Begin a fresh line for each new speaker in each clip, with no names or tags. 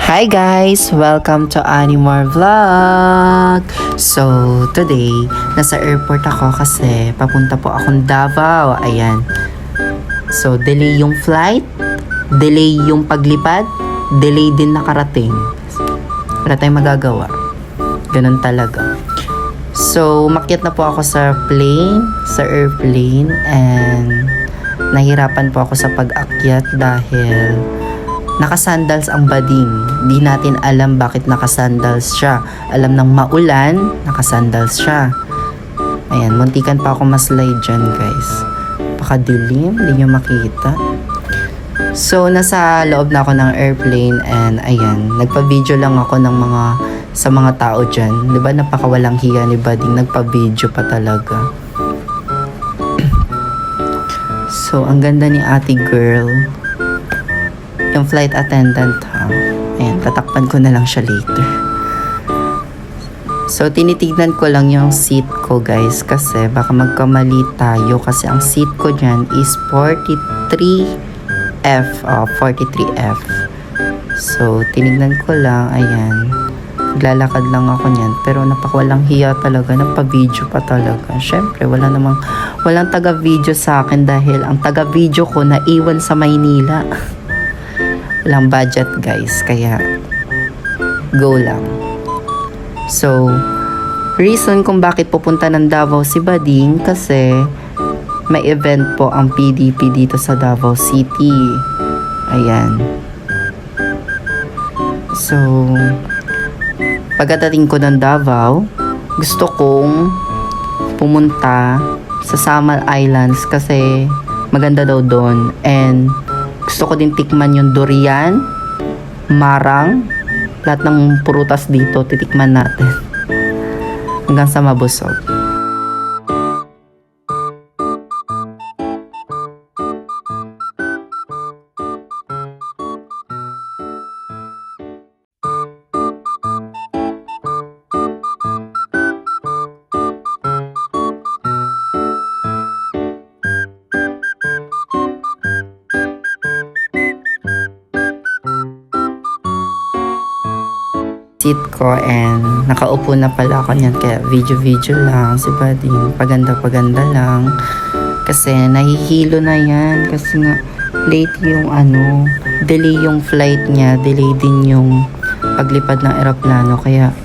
Hi guys! Welcome to Animore Vlog! So, today, nasa airport ako kasi papunta po akong Davao. Ayan. So, delay yung flight, delay yung paglipad, delay din nakarating. Wala tayong magagawa. Ganun talaga. So, makyat na po ako sa airplane, and nahirapan po ako sa pag-akyat dahil nakasandals ang bading. Di natin alam bakit nakasandals siya. Alam ng maulan, nakasandals siya. Ayan, muntikan pa ako maslide dyan, guys. Pakadilim, hindi nyo makita. So, nasa loob na ako ng airplane, and ayan, nagpa-video lang ako ng sa mga tao dyan. Diba, napakawalang hiya ni bading, nagpa-video pa talaga. So, ang ganda ni ate girl. Yung flight attendant, ha. Ayan, tatakpan ko na lang siya later. So, tinitignan ko lang yung seat ko, guys, kasi baka magkamali tayo kasi ang seat ko dyan is 43F. 43F. So, tinignan ko lang, ayan. Naglalakad lang ako niyan, pero napakawalang hiya talaga, nagpa-video pa talaga. Syempre, walang taga-video sa akin dahil ang taga-video ko naiwan sa Maynila. Walang budget, guys, kaya go lang. So, reason kung bakit pupunta ng Davao si Bading kasi may event po ang PDP dito sa Davao City. Ayan. So, pagdating ko ng Davao, gusto kong pumunta sa Samal Islands kasi maganda daw doon, and gusto ko din tikman yung durian, marang, lahat ng prutas dito, titikman natin. Hanggang sa mabusog. Seat ko, and nakaupo na pala ako niyan, kaya video lang si Bading, paganda lang kasi nahihilo na yan kasi nga late yung delay yung flight niya, delay din yung paglipad ng eroplano, kaya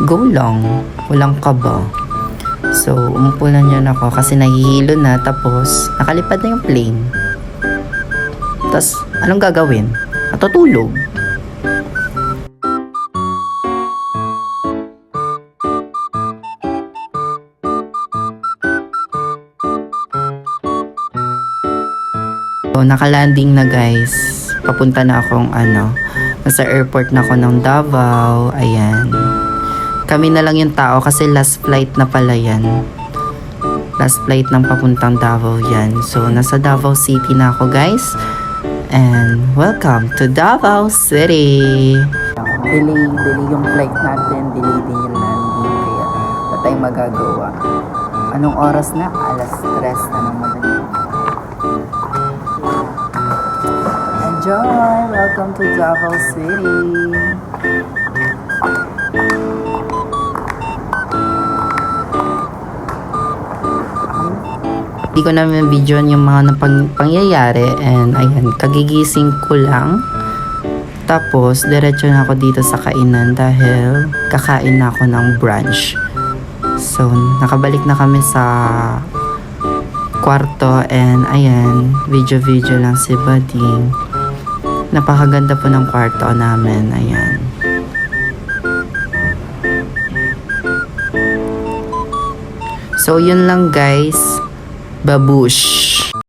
go lang, walang kaba. So, umupo na niyan ako kasi nahihilo na, tapos nakalipad na yung plane, tapos anong gagawin? Matutulog. So, nakalanding na, guys. Papunta na akong nasa airport na ako ng Davao. Ayan. Kami na lang yung tao kasi last flight na pala yan. Last flight ng papuntang Davao yan. So, nasa Davao City na ako, guys. And welcome to Davao City. Delay yung flight natin. Delay din yung landing. Kaya wala tayong magagawa. Anong oras na? 3:00 na ng madaling. Enjoy! Welcome to Davao City! Hindi ko namin video yung mga pangyayari, and ayan, kagigising ko lang. Tapos, diretso na ako dito sa kainan dahil kakain na ako ng brunch. So, nakabalik na kami sa kwarto, and ayan, video lang si Bading. Napakaganda po ng kwarto namin. Ayan. So, yun lang, guys. Babush!